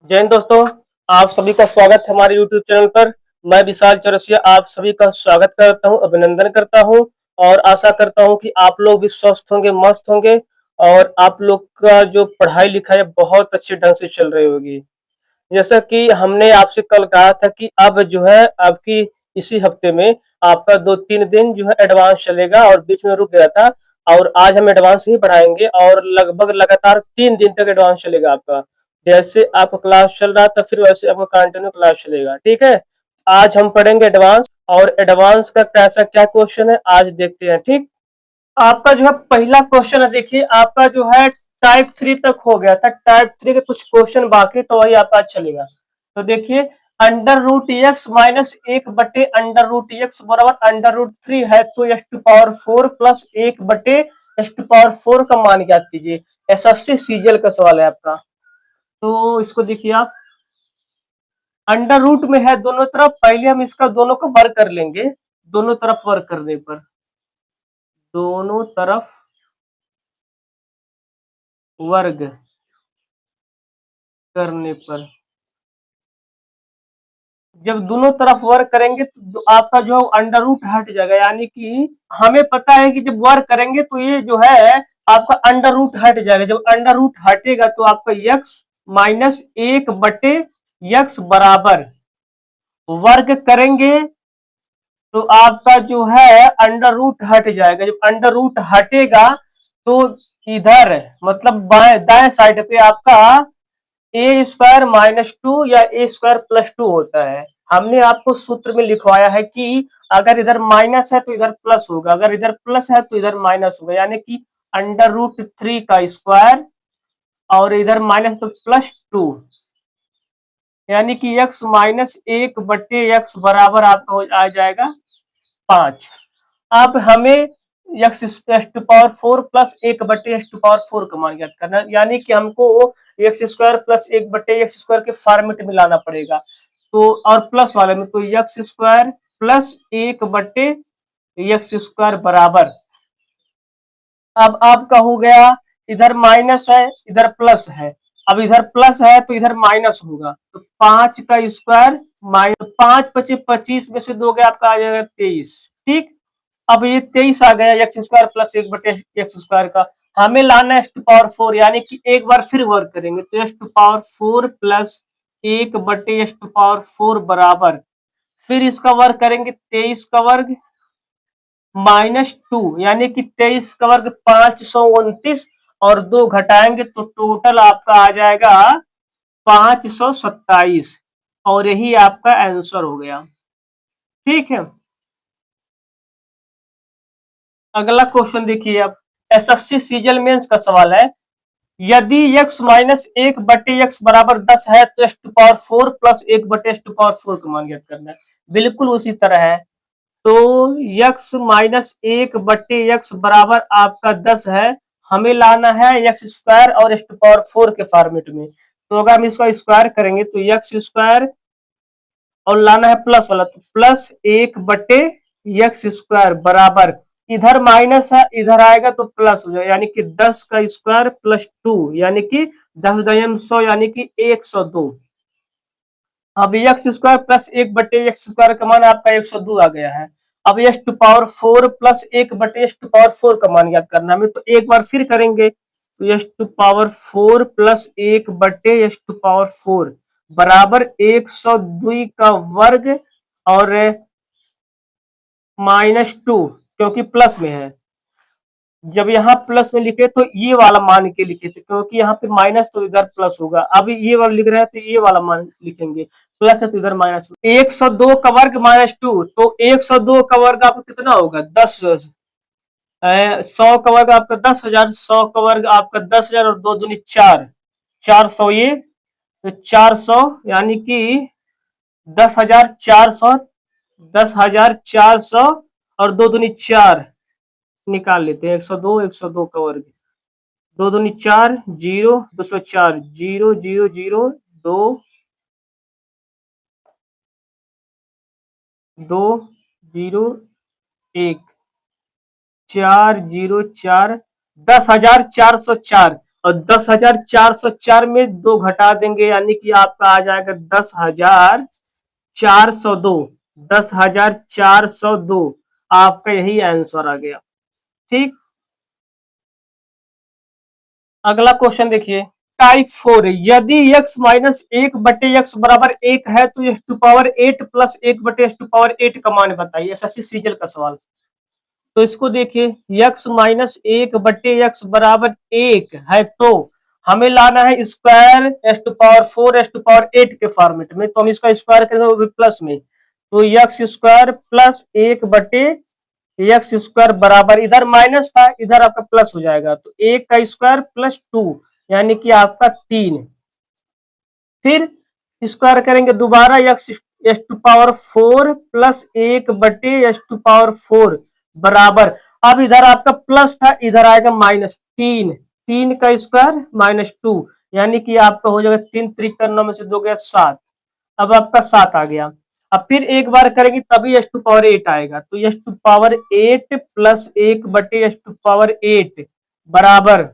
जय हिंद दोस्तों। आप सभी का स्वागत है हमारे YouTube चैनल पर। मैं विशाल चौरसिया आप सभी का स्वागत करता हूं, अभिनंदन करता हूं और आशा करता हूं कि आप लोग भी स्वस्थ होंगे, मस्त होंगे और आप लोग का जो पढ़ाई लिखाई बहुत अच्छे ढंग से चल रही होगी। जैसा कि हमने आपसे कल कहा था कि अब जो है आपकी इसी हफ्ते में आपका 2-3 दिन जो है एडवांस चलेगा और बीच में रुक गया था। और आज हम एडवांस ही पढ़ाएंगे और लगभग लगातार 3 दिन तक एडवांस चलेगा आपका। जैसे आपका क्लास चल रहा था फिर वैसे आपका कंटिन्यू क्लास चलेगा, ठीक है। आज हम पढ़ेंगे एडवांस और एडवांस का कैसा क्या क्वेश्चन है आज देखते हैं, ठीक। आपका जो है पहला क्वेश्चन है, देखिए आपका जो है टाइप 3 तक हो गया था। टाइप 3 के कुछ क्वेश्चन बाकी तो वही आपका चलेगा। तो देखिए अंडर रूट एक्स माइनस 1 बटे अंडर रूट एक्स बराबर अंडर रूट 3 है तो एस टू पावर 4 प्लस 1 बटे एस टू पावर 4 का मान ज्ञात कीजिए। एसएससी सीजीएल का सवाल है आपका। तो इसको देखिए आप अंडर रूट में है दोनों तरफ, पहले हम इसका दोनों का वर्ग कर लेंगे। दोनों तरफ वर्ग करने पर दोनों तरफ वर्ग करने पर जब दोनों तरफ वर्ग करेंगे तो आपका जो अंडर रूट हट जाएगा। यानी कि हमें पता है कि जब वर्ग करेंगे तो ये जो है आपका अंडर रूट हट जाएगा। जब अंडर रूट हटेगा तो आपका यक्स माइनस 1 बटे यक्स बराबर वर्ग करेंगे तो आपका जो है अंडर रूट हट जाएगा। जब अंडर रूट हटेगा तो इधर मतलब बाएं दाएं साइड पे आपका ए स्क्वायर माइनस 2 या ए स्क्वायर प्लस 2 होता है। हमने आपको सूत्र में लिखवाया है कि अगर इधर माइनस है तो इधर प्लस होगा, अगर इधर प्लस है तो इधर माइनस होगा। यानी कि अंडर रूट 3 का स्क्वायर और इधर माइनस तो प्लस 2, यानी कि x माइनस 1 बटे एक्स बराबर आपका आ जाएगा 5। अब हमें एक्स एस टू पावर 4 प्लस 1 बटे एस टू पावर 4 का मान ज्ञात करना, यानी कि हमको एक्स स्क्वायर प्लस 1 बटे एक्स स्क्वायर के फॉर्मेट में लाना पड़ेगा। तो और प्लस वाले में तो एक्स स्क्वायर प्लस 1 बटे एक्स स्क्वायर बराबर, अब आपका हो गया इधर माइनस है इधर प्लस है। अब इधर प्लस है तो इधर माइनस होगा तो 5 का स्क्वायर माइनस 5 × 5 = 25 में से दोगे आपका आ जाएगा 23, ठीक। अब ये 23 आ गया एक्स स्क्वायर प्लस 1 बटे एक्स स्क्वायर का। हमें लाना है एस टू पावर 4, यानी कि एक बार फिर वर्क करेंगे तो एस टू पावर 4 प्लस 1 बटे एस टू पावर 4 बराबर, फिर इसका वर्ग करेंगे 23 का वर्ग माइनस 2, यानी कि 23 का वर्ग 529 और 2 घटाएंगे तो टोटल आपका आ जाएगा 527 और यही आपका आंसर हो गया, ठीक है। अगला क्वेश्चन देखिए आप, एसएससी सीजीएल मेंस का सवाल है। यदि x माइनस 1 बटे एक्स बराबर 10 है तो एस टू पावर 4 प्लस 1 बटे एस टू पावर 4 का मान ज्ञात करना है। बिल्कुल उसी तरह है। तो x माइनस 1 बटे एक्स बराबर आपका 10 है, हमें लाना है एक्स स्क्वायर और एस टू पावर 4 के फॉर्मेट में। तो अगर हम इसका स्क्वायर करेंगे तो एक्स स्क्वायर और लाना है प्लस वाला तो प्लस 1 बटे एक्स स्क्वायर बराबर, इधर माइनस है इधर आएगा तो प्लस हो जाएगा, यानी कि 10 का स्क्वायर प्लस 2 यानी कि 10 यानी कि 102। अब एक्स स्क्वायर प्लस 1 बटे एक्स स्क्वायर का मान आपका 102 आ गया है। अब एस टू पावर 4 प्लस 1 बटे एस टू पावर 4 का मान याद करना हमें, तो एक बार फिर करेंगे तो एस टू पावर 4 प्लस 1 बटे एस टू पावर 4 बराबर 102 का वर्ग और माइनस 2, क्योंकि प्लस में है। जब यहाँ प्लस में लिखे तो ये वाला मान के लिखे थे, क्योंकि यहाँ पे माइनस तो इधर प्लस होगा। अब ये वाला लिख रहे हैं तो ये वाला मान लिखेंगे, प्लस है तो इधर माइनस। 102 का वर्ग माइनस 2, तो 102 का वर्ग आपका कितना होगा 10, 100 का वर्ग आपका 10,000, 100 का वर्ग आपका 10,000 और 2 दूनी 4, 400 ये तो 400 यानी कि 10,400, 10,400 और 2 दूनी 4 निकाल लेते हैं। 102 102 का वर्ग, 2 दूनी 4 0 204 0 0 0 2 2 0 1 4 0 4 10,404 और 10,404 में 2 घटा देंगे, यानी कि आपका आ जाएगा 10,402। 10,402 आपका यही आंसर आ गया। ठीक, अगला क्वेश्चन देखिए। टाइप 4, यदि x माइनस 1/x बराबर 1 है तो x to power 8 plus 1/x to power 8 का मान बताइए। एसएससी सीजीएल का सवाल। तो इसको देखिए, x माइनस 1/x बराबर 1 है तो हमें लाना है स्क्वायर एस टू पावर 4 एस टू पावर 8 के फॉर्मेट में। तो हम इसका स्क्वायर करेंगे वो भी प्लस में, तो x square plus 1/x square बराबर, इधर माइनस था इधर आपका प्लस हो जाएगा, तो 1 का स्क्वायर प्लस 2 यानी कि आपका 3। फिर स्क्वायर करेंगे दोबारा एक्स एस टू पावर 4 प्लस 1/x⁴ बराबर, अब इधर आपका प्लस था इधर आएगा माइनस 3। 3 का स्क्वायर माइनस 2 यानी कि आपका हो जाएगा 3 त्रिक 9 में से 2 गया 7। अब आपका 7 आ गया। अब फिर एक बार करेंगे तभी एस टू पावर 8 आएगा, तो S to power 8 plus 1/x⁴ बराबर,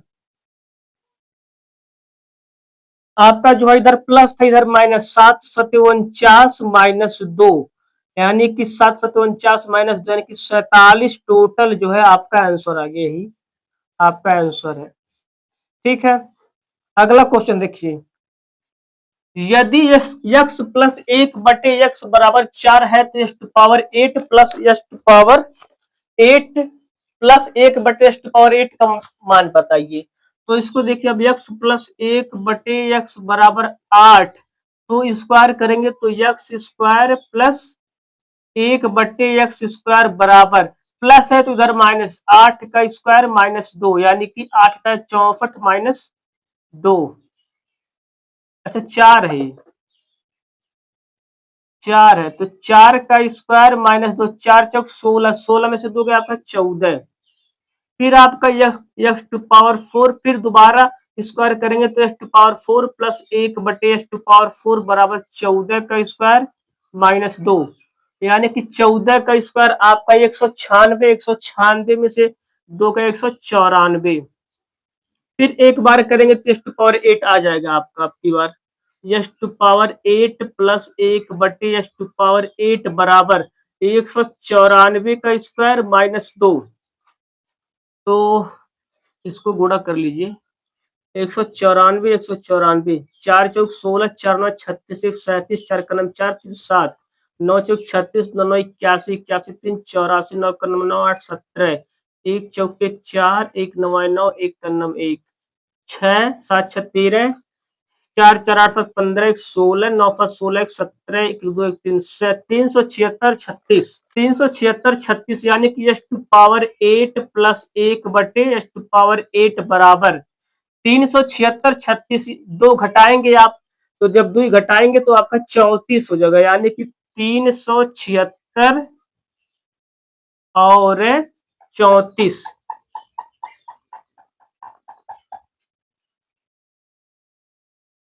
आपका जो है इधर प्लस था इधर माइनस, 7×7=49 माइनस 2 यानी कि 7×7=49 माइनस 2 यानी कि 47 टोटल जो है आपका आंसर आ गया। ही आपका आंसर है। ठीक है, अगला क्वेश्चन देखिए। यदि x प्लस 1/x बराबर 4 है तो x to power 8 plus x to power 8 plus 1/x to power 8 का मान बताइए। तो इसको देखिए, अब x प्लस 1/x बराबर 8, तो स्क्वायर करेंगे तो x स्क्वायर प्लस 1/x² बराबर, प्लस है तो उधर माइनस, 8 का स्क्वायर माइनस 2 यानी कि 8 का 64 माइनस 2, अच्छा 4 है, 4 है तो 4 का स्क्वायर माइनस 2, 4×4 16, 16 में से 2 गया आपका 14। फिर आपका x टू पावर 4, फिर दोबारा स्क्वायर करेंगे तो x to power 4 plus 1/x to power 4 बराबर 14 का स्क्वायर माइनस 2 यानी कि 14 का स्क्वायर आपका 196, 196 में से 2 का 194। फिर एक बार करेंगे तो x टू पावर 8 आ जाएगा आपका। आपकी बार x to power 8 plus 1/x to power 8 बराबर 194 का स्क्वायर माइनस 2, तो इसको गुणा कर लीजिए। 194, 194, 4×4 16, 4×9 36, 37, 4×9 4, 7, 9×4 36, 9×9 81, 81 3 84, 9×9 9 8 17, 1×4 4, 1×9 9, 1×9 1, 6 7 6 13, 4×4 8 7 15, 1 16, 9×5 16, 1 17, 1 2 1 3 376 36, 376 36 यानी कि x to power 8 plus 1/x to power 8 बराबर 376 36, 2 घटाएंगे आप, तो जब 2 घटाएंगे तो आपका 34 हो जाएगा, यानी कि 376 और 34।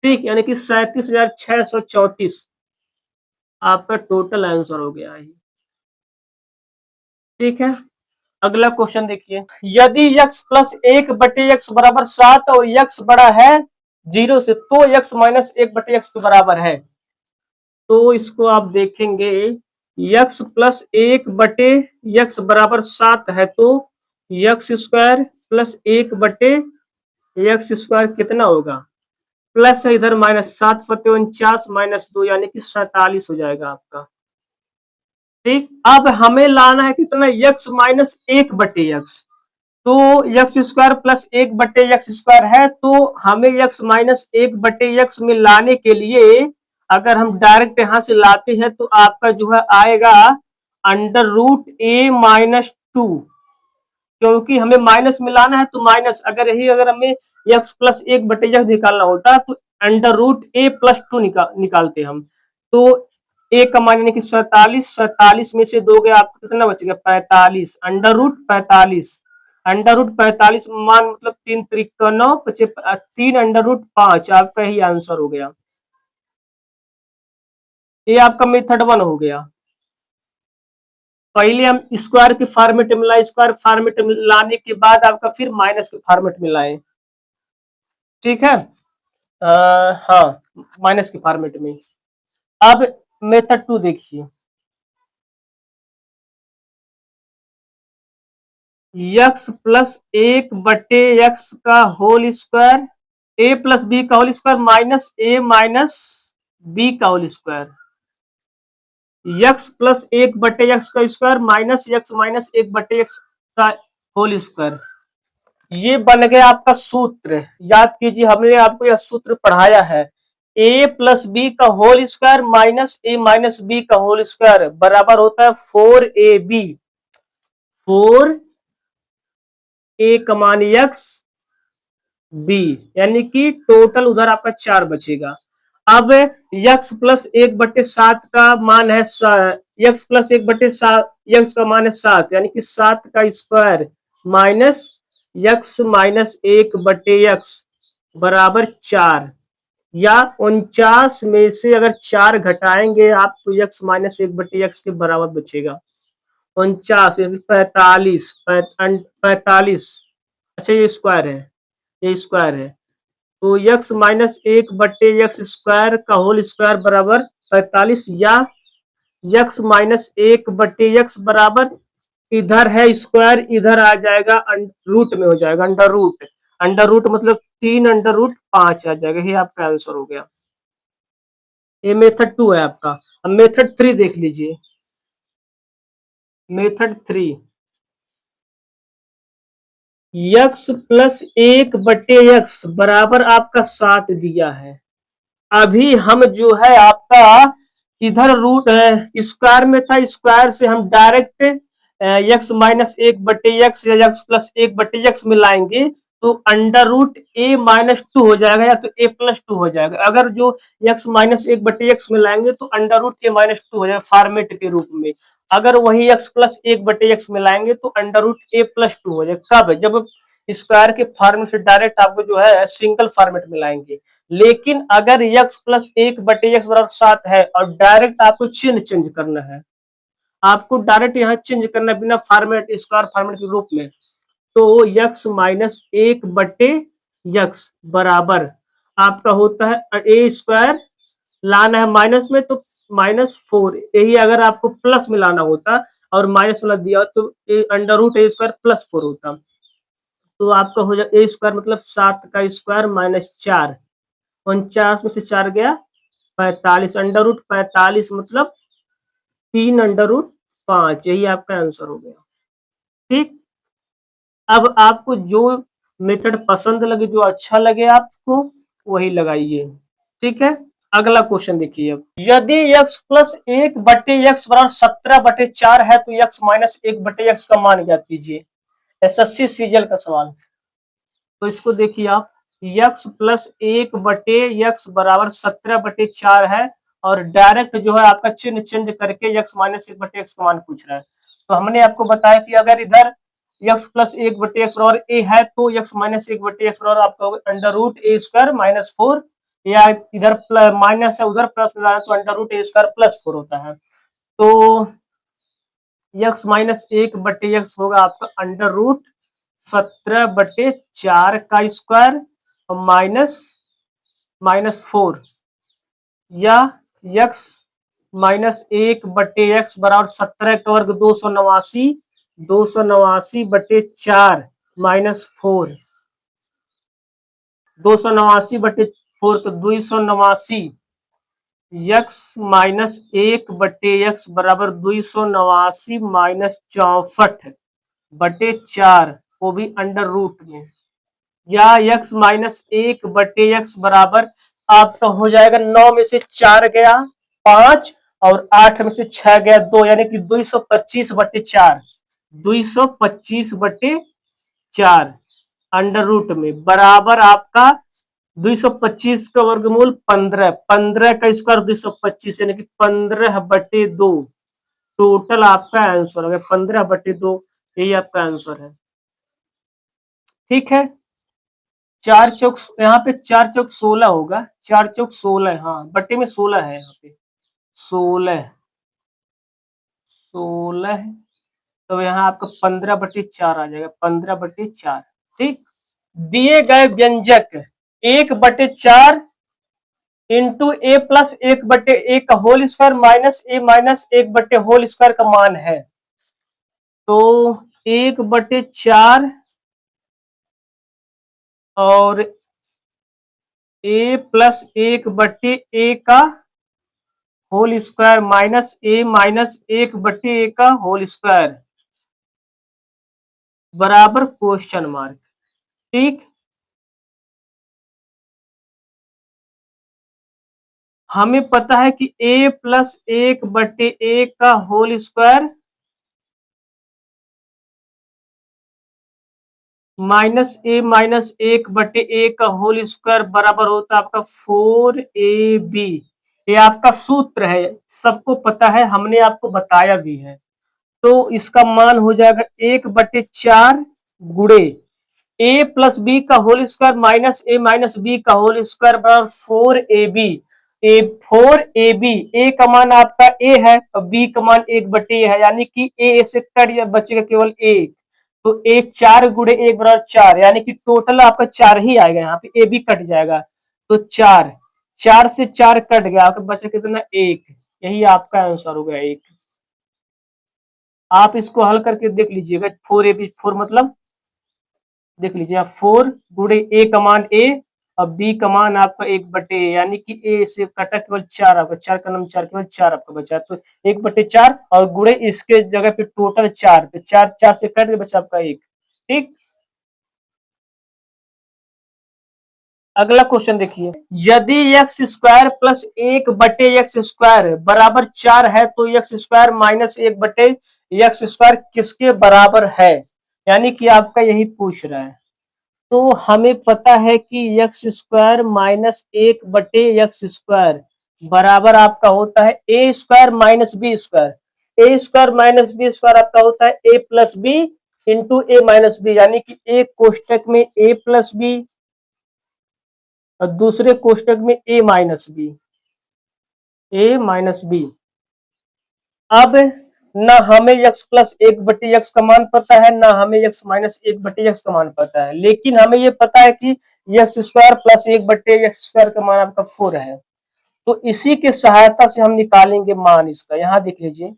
ठीक, यानी कि 37,634 आपका टोटल आंसर हो गया है। ठीक है, अगला क्वेश्चन देखिए। यदि x प्लस 1/x बराबर 7 और x बड़ा है 0 से, तो x माइनस 1/x के बराबर है। तो इसको आप देखेंगे, x प्लस 1/x बराबर 7 है तो x स्क्वायर प्लस 1/x² कितना होगा, प्लस है इधर माइनस, 7×7=49 माइनस 2 यानी कि 47 हो जाएगा आपका। ठीक, अब हमें लाना है कितना, x माइनस 1/x, तो एक्स स्क्वायर प्लस 1/x² है, तो हमें x माइनस 1/x में लाने के लिए अगर हम डायरेक्ट यहां से लाते हैं तो आपका जो है आएगा √a-2, क्योंकि हमें माइनस में लाना है तो माइनस, अगर हमें x प्लस 1/x निकालना होता तो √a+2 निकालते हम। तो a का मान यानी कि 47, 47 में से 2 गया आपको कितना बचेगा 45, √45, √45 मान मतलब 3 त्रिक 9 3 √5 आपका ही आंसर हो गया। ये आपका मेथड 1 हो गया। पहले हम स्क्वायर के फॉर्मेट में लाए, स्क्वायर फॉर्मेट में लाने के बाद आपका फिर माइनस के फॉर्मेट में लाए। ठीक है। हाँ, माइनस के फॉर्मेट में। अब मेथड 2 देखिए, यक्स प्लस 1/x का whole square, a plus B का whole square minus a minus b का whole square, x plus 1/x का square minus x minus 1/x का होल स्क्वायर। ये बन गया आपका सूत्र। याद कीजिए, हमने आपको यह सूत्र पढ़ाया है। ए प्लस बी का whole square minus a minus b का होल स्क्वायर बराबर होता है 4ab, 4a का मान एक्स बी, यानी कि टोटल उधर आपका 4 बचेगा। अब यक्स प्लस 1/7 का मान है, यक्स प्लस 1/7, यक्स का मान है 7, यानी कि 7 का square minus x minus 1/x बराबर 4, या 49 में से अगर 4 घटाएंगे आप तो यक्स माइनस 1/x के बराबर बचेगा 49, 45, 45। अच्छा ये स्क्वायर है, ये स्क्वायर है, तो यक्स माइनस 1/x स्क्वायर का होल स्क्वायर बराबर 45, या यक्स माइनस 1/x बराबर, इधर है स्क्वायर, इधर आ जाएगा रूट में हो जाएगा, अंडर रूट, अंडर रूट मतलब 3√5 आ जाएगा। ये आपका आंसर हो गया। ये मेथड 2 है आपका। अब मेथड 3 देख लीजिए, मेथड 3, यक्स प्लस 1/x बराबर आपका 7 दिया है। अभी हम जो है आपका इधर रूट स्क्वायर में था, स्क्वायर से हम डायरेक्ट यक्स माइनस 1/x या यक्स प्लस 1/x में लाएंगे तो अंडर रूट ए माइनस 2 हो जाएगा, या तो ए प्लस 2 हो जाएगा। अगर जो यक्स माइनस 1/x में लाएंगे तो अंडर रूट ए माइनस 2 हो जाएगा फॉर्मेट के रूप में। अगर वही यक्स प्लस 1/x में लाएंगे तो अंडर रूट ए प्लस 2 हो जाएगा। कब? जब स्क्वायर के फॉर्मेट से डायरेक्ट आपको जो है सिंगल फॉर्मेट में लाएंगे। लेकिन अगर यक्स प्लस 1/x बराबर 7 है और डायरेक्ट आपको चिन्ह चेंज करना है, आपको डायरेक्ट यहाँ चेंज करना है बिना फॉर्मेट, स्क्वायर फॉर्मेट के रूप में, तो यक्स माइनस 1/x बराबर आपका होता है ए स्क्वायर, लाना है माइनस में तो -4, यही अगर आपको प्लस में लाना होता और माइनस वाला दिया तो अंडर रूट ए स्क्वायर +4 होता। तो आपका हो जाए ए स्क्वायर मतलब 7 का स्क्वायर माइनस 4, 49 में से 4 गया 45, अंडर रूट 45 मतलब 3√5, यही आपका आंसर हो गया। ठीक। अब आपको जो मेथड पसंद लगे, जो अच्छा लगे आपको, वही लगाइए। ठीक है। अगला क्वेश्चन देखिए, अब यदि x प्लस 1/x बराबर 17/4 है तो x माइनस 1/x का मान ज्ञात कीजिए। एसएससी सीजीएल का सवाल। तो इसको देखिए आप, x प्लस 1/x बराबर 17/4 है और डायरेक्ट जो है आपका चिन्ह चेंज करके x माइनस 1/x का मान पूछ रहा है। तो हमने आपको बताया कि अगर इधर x प्लस 1/x बराबर a है तो x माइनस 1/x बराबर आपका अंडर रूट ए स्क्वायर -4, या इधर माइनस है उधर प्लस में तो अंडर रूट ए स्क्वायर +4 होता है। तो x माइनस 1/x होगा आपका अंडर रूट 17/4 का स्क्वायर और -4, या x माइनस 1/x बराबर 17 का वर्ग 289, 289/4 -4, 289/4 तो 289, x माइनस 1/x बराबर 289 -64/4, वो भी अंडर रूट में, या x माइनस 1/x बराबर आपका हो जाएगा 9 में से 4 गया 5 और 8 में से 6 गया 2, यानी कि 225/4, 225/4 अंडर रूट में बराबर आपका 225 का वर्गमूल 15, 15 का स्क्वायर 225, यानी कि 15/2 टोटल आपका आंसर हो गया 15/2, यही आपका आंसर है। ठीक है। 4 चौक, यहाँ पे 4 चौक 16 होगा, 4 चौक 16, हाँ बट्टे में 16 है, यहाँ पे 16, 16, तो यहाँ आपका 15/4 आ जाएगा, 15/4। ठीक। दिए गए व्यंजक 1/4 इंटू ए प्लस 1/a का whole square minus a minus 1/, whole square का मान है। तो 1/4 और ए प्लस 1/a का whole square minus a minus 1/a का होल स्क्वायर बराबर क्वेश्चन मार्क। ठीक, हमें पता है कि a प्लस 1/a का whole square minus a minus 1/a का होल स्क्वायर बराबर होता है आपका 4ab। ये आपका सूत्र है, सबको पता है, हमने आपको बताया भी है। तो इसका मान हो जाएगा 1/4 गुणे ए प्लस बी का whole square minus a minus b का होल स्क्वायर बराबर 4ab। 4ab, ए का मान आपका ए है और बी का मान 1/a है, यानी कि ए से कट गया, बचेगा केवल ए। तो ए 4 गुणे 1 बराबर 4, यानी कि टोटल आपका 4 ही आएगा, यहाँ पे ए भी कट जाएगा। तो 4 4 से 4 कट गया, आपका बचा कितना 1। यही आपका आंसर हो गया 1। आप इसको हल करके देख लीजिएगा। 4ab 4 मतलब देख लीजिए आप, 4 गुणे ए का मान ए और बी का मान आपका 1/a, यानी कि ए से कटा केवल 4, आपका 4 का नाम 4 केवल 4 आपका बचा। तो 1/4 और गुणे इसके जगह पे टोटल 4, तो 4 4 से कट के बचा आपका 1। ठीक, अगला क्वेश्चन देखिए, यदि x square plus 1/x square बराबर 4 है तो x square minus 1/x square किसके बराबर है? यानी कि आपका यही पूछ रहा है। तो हमें पता है कि x square minus 1/x square बराबर आपका होता है ए स्क्वायर माइनस बी स्क्वायर। ए स्क्वायर माइनस बी स्क्वायर आपका होता है ए प्लस बी इंटू ए माइनस बी, यानी कि एक कोष्टक में ए प्लस बी और दूसरे कोष्टक में ए माइनस बी, ए माइनस बी। अब ना हमें x प्लस 1/x का मान पता है, ना हमें x माइनस 1/x का मान पता है, लेकिन हमें ये पता है कि x square plus 1/x square का मान आपका 4 है। तो इसी के सहायता से हम निकालेंगे मान इसका। यहां देख लीजिए,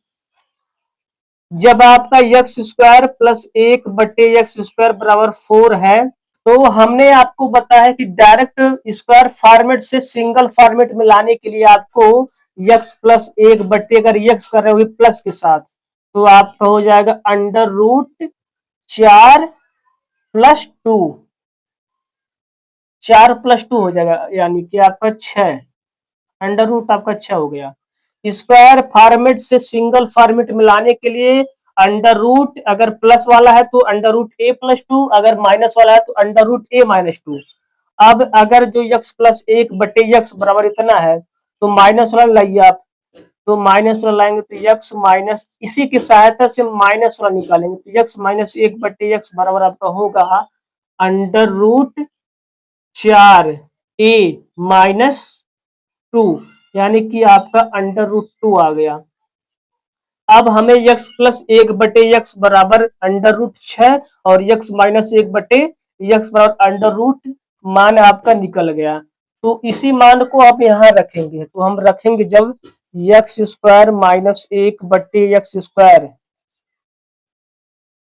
जब आपका x square plus 1/x square बराबर 4 है, तो हमने आपको बताया है कि डायरेक्ट स्क्वायर फॉर्मेट से सिंगल फॉर्मेट में लाने के लिए आपको x प्लस 1/, अगर x कर रहे हो प्लस के साथ, तो आपका हो जाएगा √4 प्लस 2, 4 प्लस 2 हो जाएगा, यानी कि आपका 6, √ आपका 6 हो गया। स्क्वायर फॉर्मेट से सिंगल फॉर्मेट में लाने के लिए √ अगर प्लस वाला है तो √a प्लस 2, अगर माइनस वाला है तो √a माइनस 2। अब अगर जो x प्लस 1/x बराबर इतना है तो माइनस वाला लाइए आप, तो माइनस वाला लाएंगे तो x माइनस, इसी की सहायता से माइनस वाला निकालेंगे, तो x माइनस 1/x बराबर आपका होगा √4a माइनस 2, यानी कि आपका √2 आ गया। अब हमें x प्लस 1/x बराबर √6 और x माइनस 1/x बराबर √ मान आपका निकल गया। तो इसी मान को आप यहाँ रखेंगे, तो हम रखेंगे जब x square minus 1/x square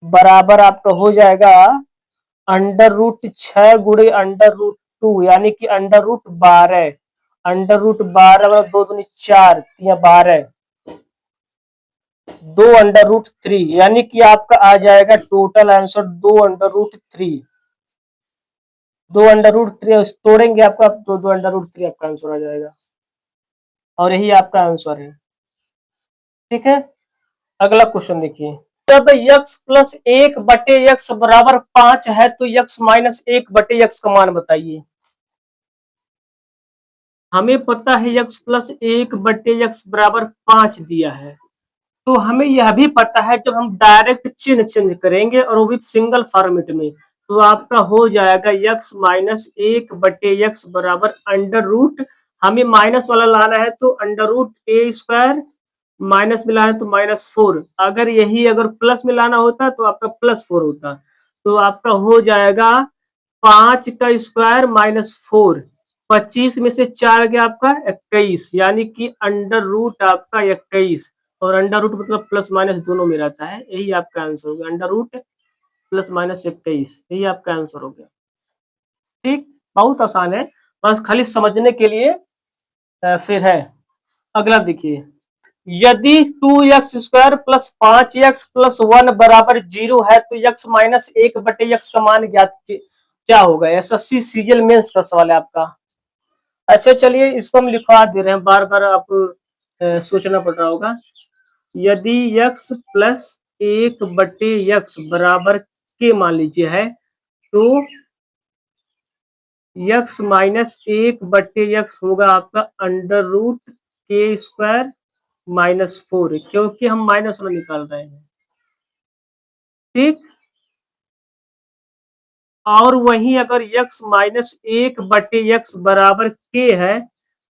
बराबर आपका हो जाएगा √6 गुणे √2, यानी कि √12, √12 2 दूनी 4 या 12, 2 √3, यानी कि आपका आ जाएगा टोटल आंसर 2 √3। 2 √3 तोड़ेंगे आपका, तो 2 √3 आपका आंसर आ जाएगा, और यही आपका आंसर है। ठीक है, अगला क्वेश्चन देखिए, जब x प्लस 1/x बराबर 5 है तो x माइनस 1/x का मान बताइए। हमें पता है x प्लस 1/x बराबर 5 दिया है, तो हमें यह भी पता है जब हम डायरेक्ट चिन्ह चेंज करेंगे और वो भी सिंगल फॉर्मेट में, तो आपका हो जाएगा x माइनस 1/x बराबर √ हमें माइनस वाला लाना है तो √a स्क्वायर, माइनस में लाना है तो -4, अगर यही अगर प्लस में लाना होता तो आपका +4 होता। तो आपका हो जाएगा 5 का स्क्वायर माइनस 4, 25 में से 4 गया आपका 21, यानी कि अंडर रूट आपका 21, और अंडर रूट मतलब प्लस माइनस दोनों में रहता है, यही आपका आंसर हो गया, अंडर रूट प्लस माइनस 21, यही आपका आंसर हो गया। ठीक, बहुत आसान है, बस खाली समझने के लिए फिर है। अगला देखिए, यदि 2x² प्लस 5x प्लस 1 बराबर 0 है तो x माइनस 1/x का मान ज्ञात क्या होगा? एसएससी सीजीएल मेंस का सवाल है आपका। अच्छा चलिए इसको हम लिखवा दे रहे हैं, बार बार आपको सोचना पड़ रहा होगा। यदि x प्लस 1/x बराबर के मान लीजिए है, तो x माइनस 1/x होगा आपका अंडर रूट के स्क्वायर माइनस 4, क्योंकि हम माइनस वाला निकाल रहे हैं। ठीक, और वहीं अगर x माइनस 1/x बराबर के है,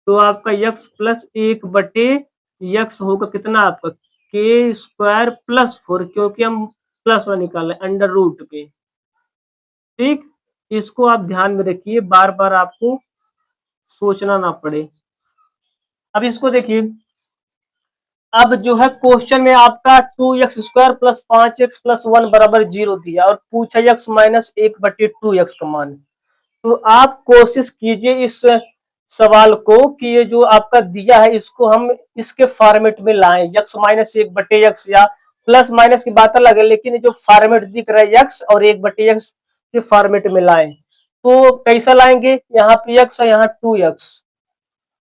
तो आपका x प्लस 1/x होगा कितना आपका के स्क्वायर प्लस 4, क्योंकि हम प्लस वाला निकाल रहे हैं अंडर रूट पे। ठीक, इसको आप ध्यान में रखिए, बार बार आपको सोचना ना पड़े। अब इसको देखिए, अब जो है क्वेश्चन में आपका 2x² प्लस 5x प्लस 1 बराबर 0 दिया और पूछा x माइनस 1/2x का मान। तो आप कोशिश कीजिए इस सवाल को कि ये जो आपका दिया है इसको हम इसके फॉर्मेट में लाएं, x माइनस 1/x, या प्लस माइनस की बात अलग है, लेकिन जो फॉर्मेट दिख रहा है x और 1/x के फॉर्मेट में लाएं। तो कैसा लाएंगे, यहाँ पे x है, यहाँ 2x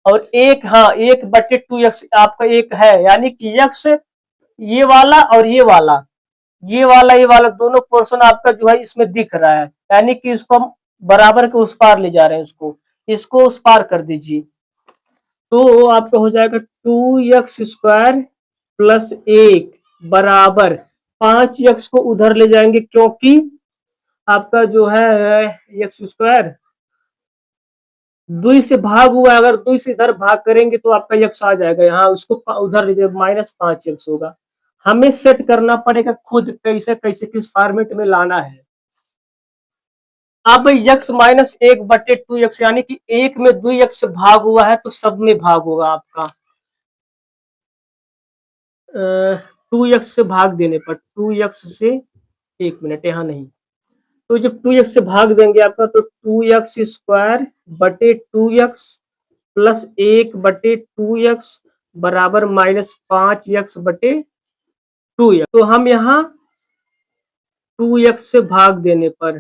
और एक, हाँ 1/2x आपका एक है, यानी कि x ये वाला और ये वाला दोनों पोर्शन आपका जो है इसमें दिख रहा है, यानी कि इसको हम बराबर के उस पार ले जा रहे हैं, इसको उस पार कर दीजिए, तो आपका हो जाएगा 2x² प्लस 1 बराबर 5x को उधर ले जाएंगे, क्योंकि आपका जो है x² 2 से भाग हुआ, अगर 2 से इधर भाग करेंगे तो आपका x आ जाएगा, यहाँ उसको उधर ले जाए, माइनस 5x होगा। हमें सेट करना पड़ेगा खुद कैसे कैसे किस फॉर्मेट में लाना है। अब x माइनस 1/2x, यानी कि एक में 2x से भाग हुआ है तो सब में भाग होगा आपका 2x से भाग देने पर, 2x से, एक मिनट यहाँ नहीं, तो जब 2x से भाग देंगे आपका तो 2x² बटे 2x प्लस 1/2x बराबर माइनस 5x/2x। तो हम यहाँ 2x से भाग देने पर,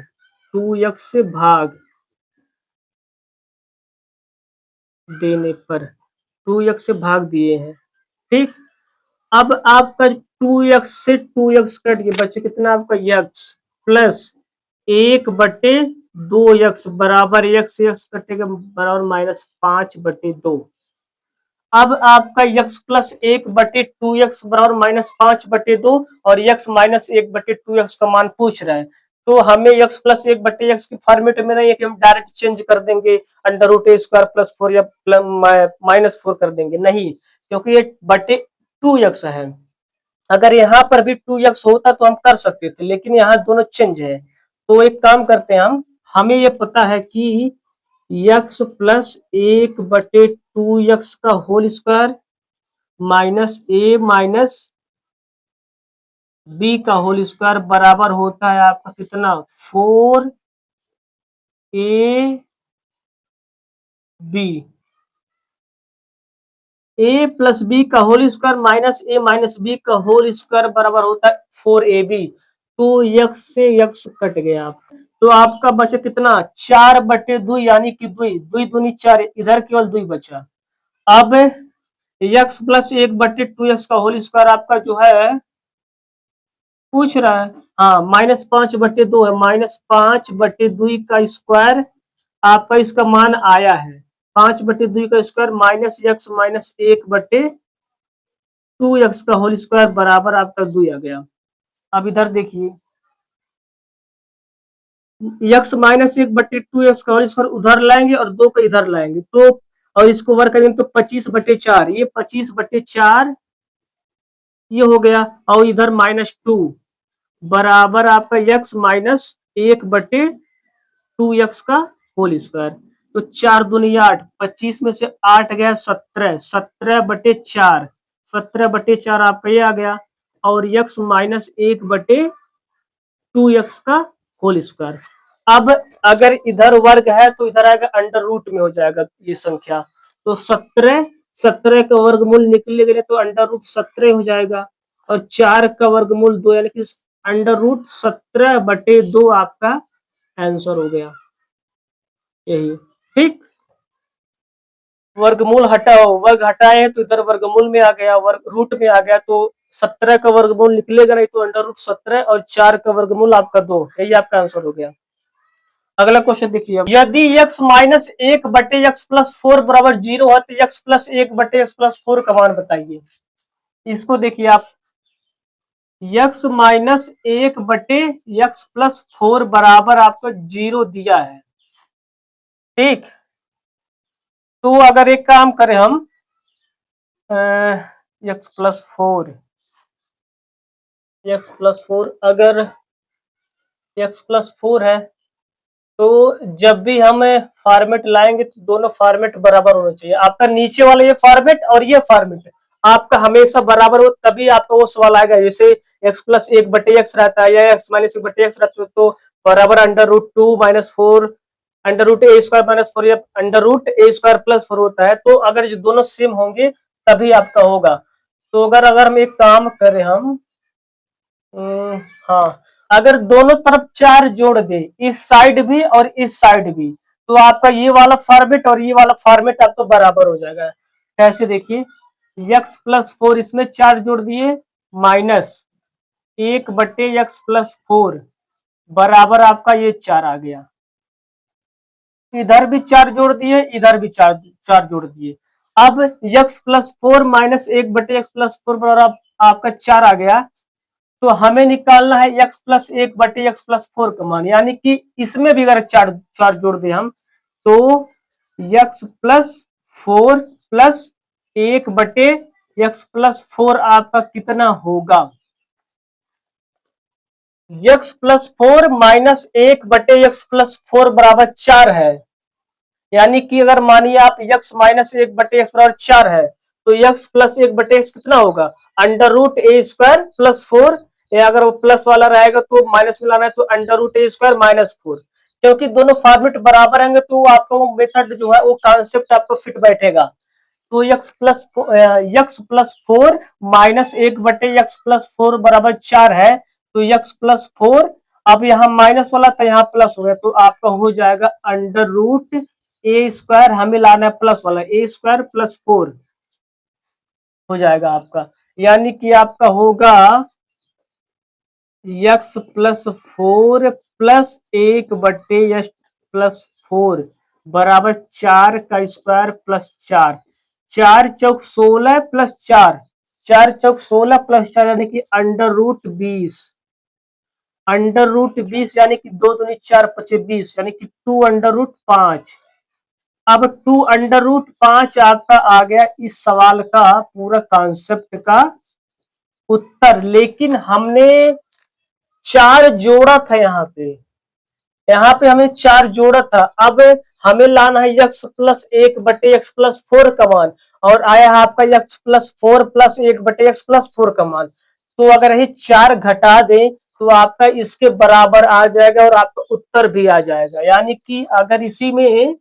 2x से भाग देने पर 2x से भाग दिए हैं। ठीक, अब आपका 2x से 2x कट के बचे कितना आपका x प्लस 1/2x बराबर x कटेगा बराबर माइनस 5/2। अब आपका x प्लस 1/2x बराबर माइनस 5/2 और x माइनस 1/2x का मान पूछ रहा है, तो हमें x प्लस 1/x की फॉर्मेट में नहीं है कि हम डायरेक्ट चेंज कर देंगे under root a square plus 4 या माइनस 4 कर देंगे, नहीं, क्योंकि ये बटे 2x है। अगर यहाँ पर भी 2x होता तो हम कर सकते थे, लेकिन यहाँ दोनों चेंज है, तो एक काम करते हैं हम, हमें ये पता है कि x प्लस 1/2x का whole square minus a minus b का होल स्क्वायर बराबर होता है आपका कितना 4ab, a प्लस बी का whole square minus a minus b का होल स्क्वायर बराबर होता है 4ab। तो x से x कट गया आप, तो आपका बचा कितना 4/2, यानी कि 2 दूनी 4, इधर केवल 2 बचा। अब x प्लस 1/2x का होल स्क्वायर आपका जो है पूछ रहा है, हाँ माइनस 5/2 है, माइनस 5/2 का स्क्वायर आपका इसका मान आया है 5/2 का square minus x minus 1/2x का होल स्क्वायर बराबर आपका 2 आ गया। अब इधर देखिए x माइनस 1/2x का होल स्क्वायर उधर लाएंगे और 2 को इधर लाएंगे, तो और इसको वर्क करेंगे तो 25/4, ये 25/4 ये हो गया, और इधर -2 बराबर आपका x माइनस 1/2 2x का होल स्क्वायर। तो 4 दूनी 8, 25 में से 8 गया 17, 17/4, 17/4 आपका ये आ गया। और x माइनस 1/2x का होल स्क्वायर। अब अगर इधर वर्ग है तो इधर आएगा अंडर रूट में हो जाएगा ये संख्या। तो 17, 17 का वर्गमूल निकलेगा तो अंडर रूट 17 हो जाएगा। और 4 का वर्गमूल 2 यानी कि अंडर रूट 17/2 आपका आंसर हो गया यही। ठीक, वर्गमूल हटाओ, वर्ग हटाए तो इधर वर्गमूल में आ गया, वर्ग रूट में आ गया। तो 17 का वर्गमूल निकलेगा नहीं तो अंडर रूट 17 और 4 का वर्गमूल आपका 2, यही आपका आंसर हो गया। अगला क्वेश्चन देखिए, यदि x माइनस 1/x+4 बराबर 0 है तो x प्लस 1/x+4 का मान बताइए। इसको देखिए आप, x माइनस 1/x+4 बराबर आपको 0 दिया है। ठीक, तो अगर एक काम करें हम, x+4, अगर x+4 है तो जब भी हम फॉर्मेट लाएंगे तो दोनों फॉर्मेट बराबर होना चाहिए। आपका नीचे वाला ये फॉर्मेट और ये फॉर्मेट आपका हमेशा बराबर हो, तभी आपका वो सवाल आएगा। जैसे x+1/x रहता है या x माइनस 1/x रहता है तो बराबर under root 2 - 4 under root a² - 4 या अंडर रूट a² + 4 होता है। तो अगर ये दोनों सेम होंगे तभी आपका होगा। तो अगर हम एक काम करें हम, हाँ, अगर दोनों तरफ 4 जोड़ दे, इस साइड भी और इस साइड भी, तो आपका ये वाला फॉर्मेट और ये वाला फॉर्मेट आपको बराबर हो जाएगा। कैसे देखिए, x+4 इसमें 4 जोड़ दिए, माइनस 1/x+4 बराबर आपका ये 4 आ गया। इधर भी 4 जोड़ दिए, इधर भी 4 जोड़ दिए। अब x+4 माइनस 1/x+4 बराबर आपका 4 आ गया। तो हमें निकालना है x+1/x+4 का मान, यानी कि इसमें भी अगर 4 जोड़ दे हम तो x+4 प्लस 1/x+4 आपका कितना होगा। x+4 माइनस 1/x+4 बराबर 4 है। यानी कि अगर मानिए आप x माइनस 1/x बराबर 4 है तो x प्लस 1/x कितना होगा, अंडर रूट a² + 4, या अगर वो प्लस वाला रहेगा तो माइनस में लाना है तो अंडर रूट a² - 4। क्योंकि दोनों फॉर्मेट बराबर रहेंगे तो आपका वो मेथड जो है वो कॉन्सेप्ट आपको फिट बैठेगा। तो x+4 माइनस 1/x+4 बराबर 4 है। तो x+4, अब यहाँ माइनस वाला था यहाँ प्लस हो गया तो आपका हो जाएगा अंडर रूट a², हमें लाना है प्लस वाला, a² + 4 हो जाएगा आपका। यानी कि आपका होगा x+4 प्लस 1/x+4 बराबर 4 का स्क्वायर प्लस 4, 4 चौक 16 प्लस 4, 4 चौक 16 प्लस 4 यानी कि अंडर रूट 20, अंडर रूट 20 यानी कि 2 दूनी 4 × 20 यानी कि 2 अंडर रूट 5। अब 2 अंडर रूट 5 आपका आ गया इस सवाल का पूरा कॉन्सेप्ट का उत्तर। लेकिन हमने 4 जोड़ा था यहाँ पे हमें 4 जोड़ा था। अब हमें लाना है x+1/x+4 का मान, और आया है आपका x+4 + 1/x+4 का मान। तो अगर ये 4 घटा दें तो आपका इसके बराबर आ जाएगा और आपका उत्तर भी आ जाएगा। यानी कि अगर इसी में,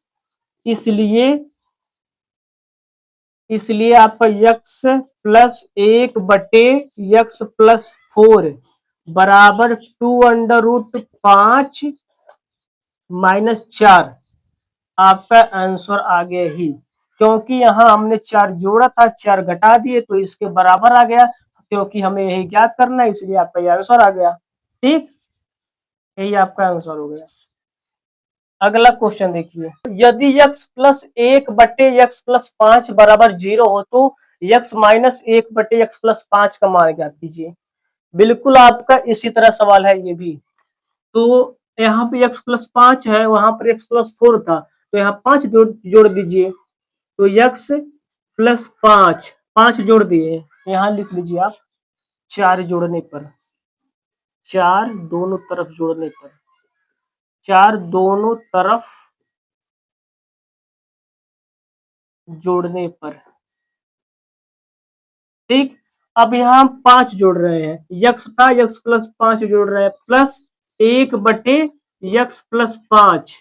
इसलिए आपका x+1/x+4 बराबर 2 अंडर रूट 5 - 4 आपका आंसर आ गया ही। क्योंकि यहाँ हमने 4 जोड़ा था, 4 घटा दिए तो इसके बराबर आ गया। क्योंकि हमें यही ज्ञात करना है इसलिए आपका ये आंसर आ गया। ठीक, यही आपका आंसर हो गया। अगला क्वेश्चन देखिए, यदि x+1/x+5 बराबर 0 हो तो x माइनस 1/x+5 का मान ज्ञात कीजिए। बिल्कुल आपका इसी तरह सवाल है ये भी। तो यहाँ पे x+5 है, वहां पर x+4 था तो यहाँ 5 जोड़ दीजिए। तो x+5, 5 जोड़ दिए, यहाँ लिख लीजिए आप 4 जोड़ने पर, 4 दोनों तरफ जोड़ने पर 4 दोनों तरफ जोड़ने पर। ठीक, अब यहाँ हम 5 जोड़ रहे हैं, यक्स था, यक्स प्लस 5 जोड़ रहे हैं, प्लस 1/x+5।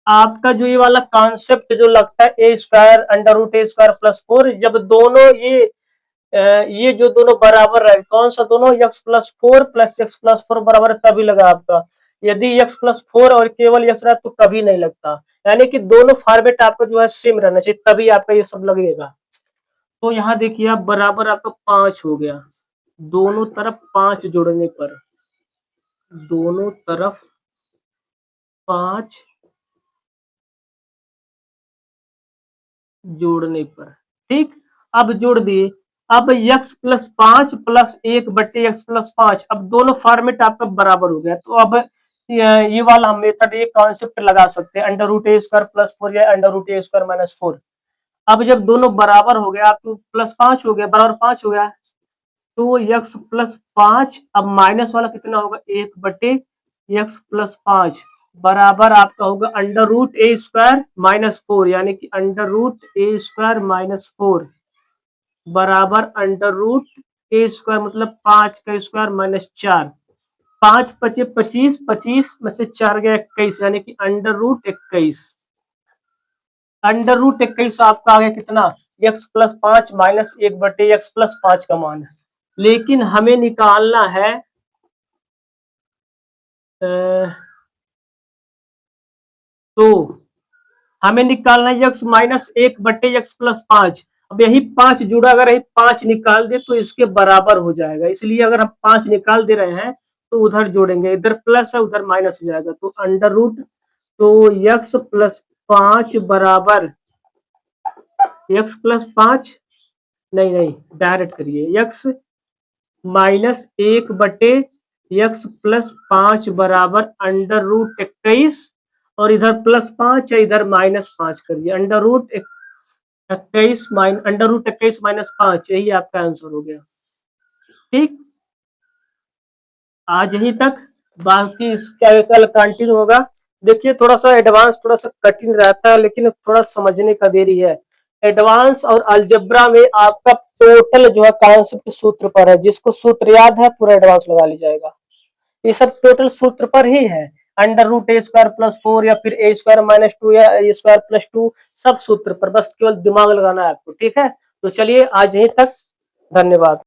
आपका जो ये वाला कॉन्सेप्ट जो लगता है ए स्क्वायर अंडर रूट ए स्क्वायर प्लस 4, जब दोनों ये जो दोनों बराबर है, कौन सा दोनों, x plus 4 plus x plus 4 बराबर है, तभी लगा आपका। यदि x प्लस 4 और केवल x रहा तो कभी नहीं लगता। यानी कि दोनों फॉर्मेट आपका जो है सेम रहना चाहिए, तभी आपका ये सब लगेगा। तो यहाँ देखिए आप बराबर आपका 5 हो गया, दोनों तरफ 5 जोड़ने पर, दोनों तरफ 5 जोड़ने पर। ठीक, अब जोड़ दिए। अब x प्लस 5 प्लस 1/x+5, अब दोनों फॉर्मेट आपका बराबर हो गया। तो अब ये वाला हम मेथड, ये कॉन्सेप्ट लगा सकते हैं, अंडर रूट ए स्क्वायर प्लस 4 या अंडर रूट ए स्क्वायर माइनस 4। अब जब दोनों बराबर हो गया तो प्लस 5 हो गया, बराबर 5 हो गया, तो x प्लस 5, अब माइनस वाला कितना होगा, 1/x+5 बराबर आपका होगा अंडर रूट ए स्क्वायर माइनस 4, यानी कि अंडर रूट ए स्क्वायर माइनस 4 बराबर अंडर रूट ए स्क्वायर, मतलब 5 का स्क्वायर माइनस 4। 5 पचे 25, 25 में से 4 गया 21, यानी कि अंडर रूट 21। अंडर रूट 21 आपका आ गया कितना, x प्लस 5 माइनस 1/x+5 का मान है। लेकिन हमें निकालना है तो हमें निकालना है x माइनस 1/x+5। अब यही 5 जुड़ा, अगर यही 5 निकाल दे तो इसके बराबर हो जाएगा, इसलिए अगर हम 5 निकाल दे रहे हैं तो उधर जोड़ेंगे, इधर प्लस है उधर माइनस हो जाएगा, तो अंडर रूट, तो x प्लस 5 बराबर x+5, नहीं डायरेक्ट करिए, x माइनस 1/x+5 बराबर अंडर रूट 21, और इधर प्लस 5 है इधर माइनस 5 करिए, अंडर रूट 21 माइनस 5, यही आपका आंसर हो गया। ठीक, आज यहीं तक, बाकी इसका कल कंटिन्यू होगा। देखिए थोड़ा सा एडवांस, थोड़ा सा कठिन रहता है, लेकिन थोड़ा समझने का देरी है। एडवांस और अलजेब्रा में आपका टोटल जो है कॉन्सेप्ट सूत्र पर है, जिसको सूत्र याद है पूरा एडवांस लगा ली जाएगा। ये सब टोटल सूत्र पर ही है, अंडर रूट ए स्क्वायर प्लस 4 या फिर ए स्क्वायर माइनस 2 या ए स्क्वायर प्लस 2, सब सूत्र पर, बस केवल दिमाग लगाना है आपको। ठीक है, तो चलिए आज यहीं तक, धन्यवाद।